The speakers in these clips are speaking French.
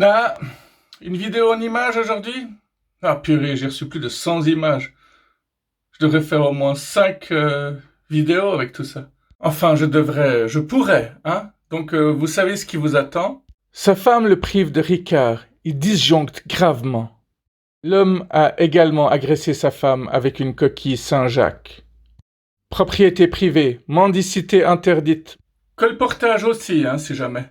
Ah, une vidéo en images aujourd'hui? Ah purée, j'ai reçu plus de 100 images. Je devrais faire au moins 5 vidéos avec tout ça. Enfin, je pourrais, hein? Donc, vous savez ce qui vous attend? Sa femme le prive de Ricard. Il disjoncte gravement. L'homme a également agressé sa femme avec une coquille Saint-Jacques. Propriété privée, mendicité interdite. Colportage aussi, hein, si jamais.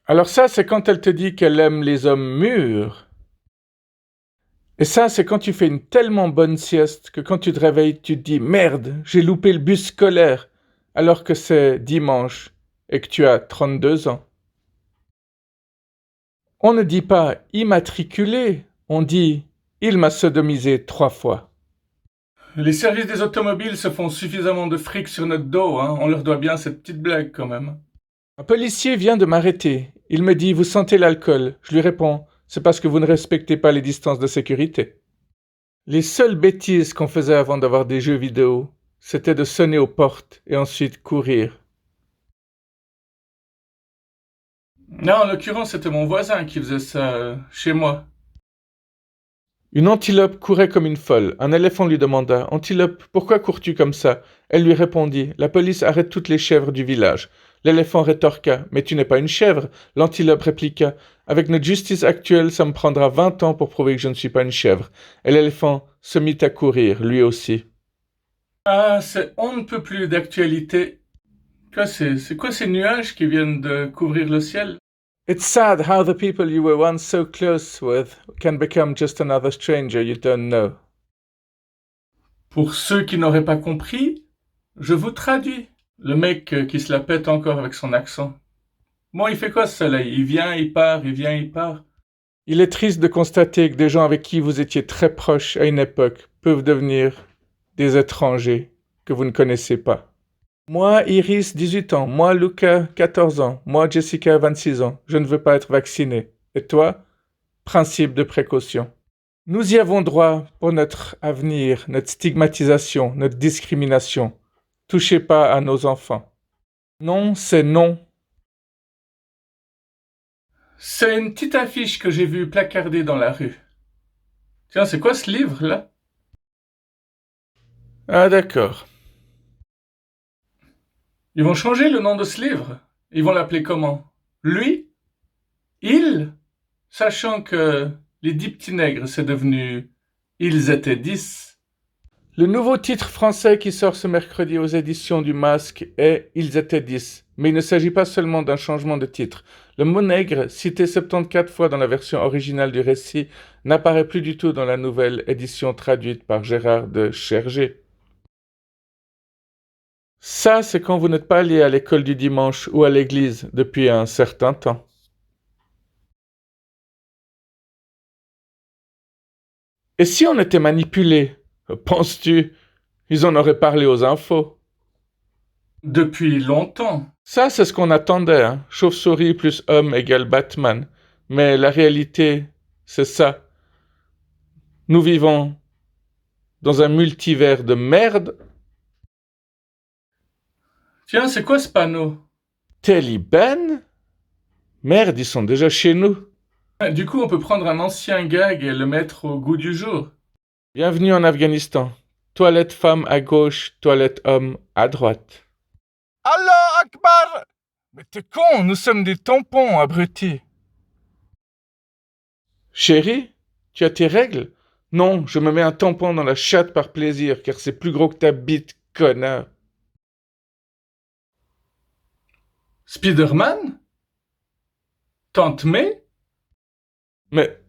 Alors ça, c'est quand elle te dit qu'elle aime les hommes mûrs. Et ça, c'est quand tu fais une tellement bonne sieste que quand tu te réveilles, tu te dis «Merde, j'ai loupé le bus scolaire», alors que c'est dimanche et que tu as 32 ans. On ne dit pas immatriculé, on dit il m'a sodomisé 3 fois. Les services des automobiles se font suffisamment de fric sur notre dos, hein. On leur doit bien cette petite blague quand même. Un policier vient de m'arrêter. Il me dit vous sentez l'alcool. Je lui réponds c'est parce que vous ne respectez pas les distances de sécurité. Les seules bêtises qu'on faisait avant d'avoir des jeux vidéo, c'était de sonner aux portes et ensuite courir. Non, en l'occurrence, c'était mon voisin qui faisait ça chez moi. Une antilope courait comme une folle. Un éléphant lui demanda Antilope, pourquoi cours-tu comme ça? Elle lui répondit La police arrête toutes les chèvres du village. L'éléphant rétorqua Mais tu n'es pas une chèvre. L'antilope répliqua Avec notre justice actuelle, ça me prendra 20 ans pour prouver que je ne suis pas une chèvre. Et l'éléphant se mit à courir, lui aussi. Ah, c'est on ne peut plus d'actualité. C'est quoi ces nuages qui viennent de couvrir le ciel? It's sad how the people you were once so close with can become just another stranger you don't know. Pour ceux qui n'auraient pas compris, je vous traduis. Le mec qui se la pète encore avec son accent. Bon, il fait quoi ce soleil? Il vient, il part, il vient, il part. Il est triste de constater que des gens avec qui vous étiez très proches à une époque peuvent devenir des étrangers que vous ne connaissez pas. Moi, Iris, 18 ans. Moi, Luca, 14 ans. Moi, Jessica, 26 ans. Je ne veux pas être vacciné. Et toi? Principe de précaution. Nous y avons droit pour notre avenir, notre stigmatisation, notre discrimination. Touchez pas à nos enfants. Non, c'est non. C'est une petite affiche que j'ai vue placardée dans la rue. Tiens, c'est quoi ce livre-là? Ah, d'accord. Ils vont changer le nom de ce livre. Ils vont l'appeler comment? Lui? Il? Sachant que les 10 petits nègres, c'est devenu Ils étaient 10. Le nouveau titre français qui sort ce mercredi aux éditions du Masque est Ils étaient 10. Mais il ne s'agit pas seulement d'un changement de titre. Le mot nègre, cité 74 fois dans la version originale du récit, n'apparaît plus du tout dans la nouvelle édition traduite par Gérard de Chergé. Ça, c'est quand vous n'êtes pas allé à l'école du dimanche ou à l'église depuis un certain temps. Et si on était manipulé, penses-tu, ils en auraient parlé aux infos? Depuis longtemps. Ça, c'est ce qu'on attendait, hein. Chauve-souris plus homme égale Batman. Mais la réalité, c'est ça. Nous vivons dans un multivers de merde. Tiens, c'est quoi ce panneau? Taliban? Merde, ils sont déjà chez nous. Du coup, on peut prendre un ancien gag et le mettre au goût du jour. Bienvenue en Afghanistan. Toilette femme à gauche, toilette homme à droite. Allah Akbar! Mais t'es con, nous sommes des tampons, abrutis. Chérie, tu as tes règles? Non, je me mets un tampon dans la chatte par plaisir, car c'est plus gros que ta bite, connard. Spider-Man? Tante May? Mais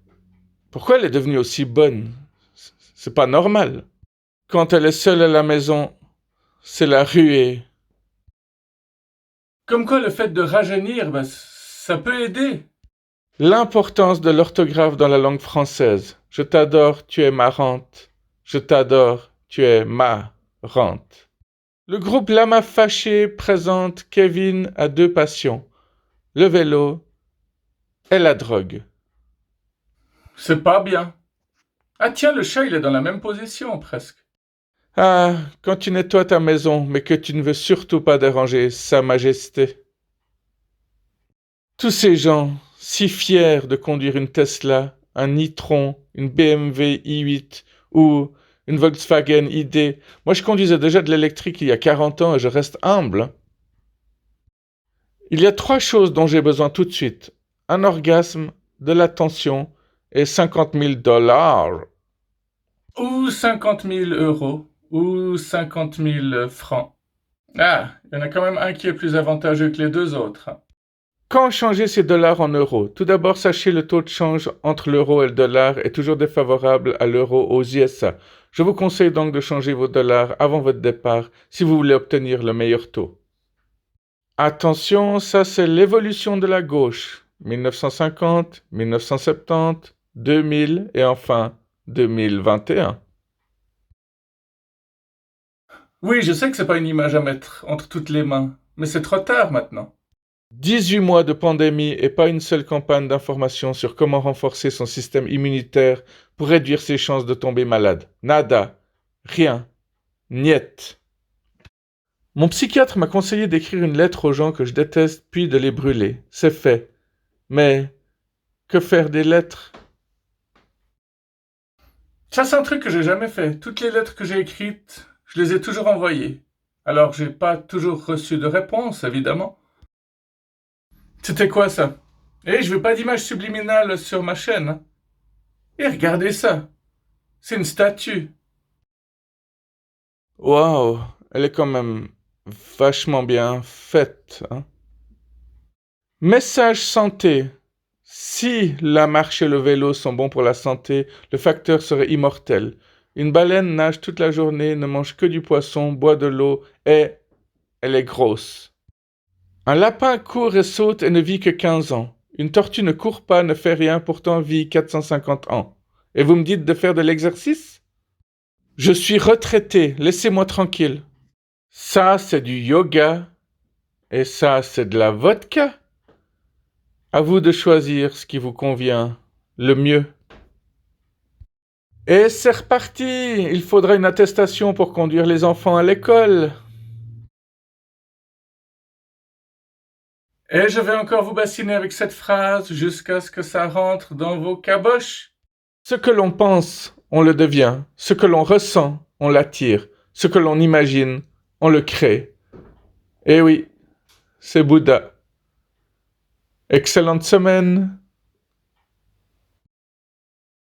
pourquoi elle est devenue aussi bonne? C'est pas normal. Quand elle est seule à la maison, c'est la ruée. Comme quoi le fait de rajeunir, ça peut aider. L'importance de l'orthographe dans la langue française. Je t'adore, tu es marrante. Je t'adore, tu es marrante. Le groupe Lama Fâché présente Kevin à deux passions. Le vélo et la drogue. C'est pas bien. Ah tiens, le chat, il est dans la même position, presque. Ah, quand tu nettoies ta maison, mais que tu ne veux surtout pas déranger Sa Majesté. Tous ces gens si fier de conduire une Tesla, un e-tron, une BMW i8 ou une Volkswagen ID. Moi, je conduisais déjà de l'électrique il y a 40 ans et je reste humble. Il y a 3 choses dont j'ai besoin tout de suite. Un orgasme, de l'attention et 50 000 dollars. Ou 50 000 euros. Ou 50 000 francs. Ah, il y en a quand même un qui est plus avantageux que les deux autres. Quand changer ces dollars en euros? Tout d'abord, sachez le taux de change entre l'euro et le dollar est toujours défavorable à l'euro aux USA. Je vous conseille donc de changer vos dollars avant votre départ si vous voulez obtenir le meilleur taux. Attention, ça c'est l'évolution de la gauche. 1950, 1970, 2000 et enfin 2021. Oui, je sais que c'est pas une image à mettre entre toutes les mains, mais c'est trop tard maintenant. 18 mois de pandémie et pas une seule campagne d'information sur comment renforcer son système immunitaire pour réduire ses chances de tomber malade. Nada. Rien. Niet. Mon psychiatre m'a conseillé d'écrire une lettre aux gens que je déteste puis de les brûler. C'est fait. Mais que faire des lettres? Ça, c'est un truc que j'ai jamais fait. Toutes les lettres que j'ai écrites, je les ai toujours envoyées. Alors, j'ai pas toujours reçu de réponse, évidemment. C'était quoi ça? Eh, je veux pas d'image subliminale sur ma chaîne. Hein. Et regardez ça. C'est une statue. Waouh, elle est quand même vachement bien faite. Hein? Message santé. Si la marche et le vélo sont bons pour la santé, le facteur serait immortel. Une baleine nage toute la journée, ne mange que du poisson, boit de l'eau et elle est grosse. Un lapin court et saute et ne vit que 15 ans. Une tortue ne court pas, ne fait rien, pourtant vit 450 ans. Et vous me dites de faire de l'exercice? Je suis retraité, laissez-moi tranquille. Ça, c'est du yoga. Et ça, c'est de la vodka. À vous de choisir ce qui vous convient le mieux. Et c'est reparti. Il faudra une attestation pour conduire les enfants à l'école. Et je vais encore vous bassiner avec cette phrase jusqu'à ce que ça rentre dans vos caboches. Ce que l'on pense, on le devient. Ce que l'on ressent, on l'attire. Ce que l'on imagine, on le crée. Eh oui, c'est Bouddha. Excellente semaine.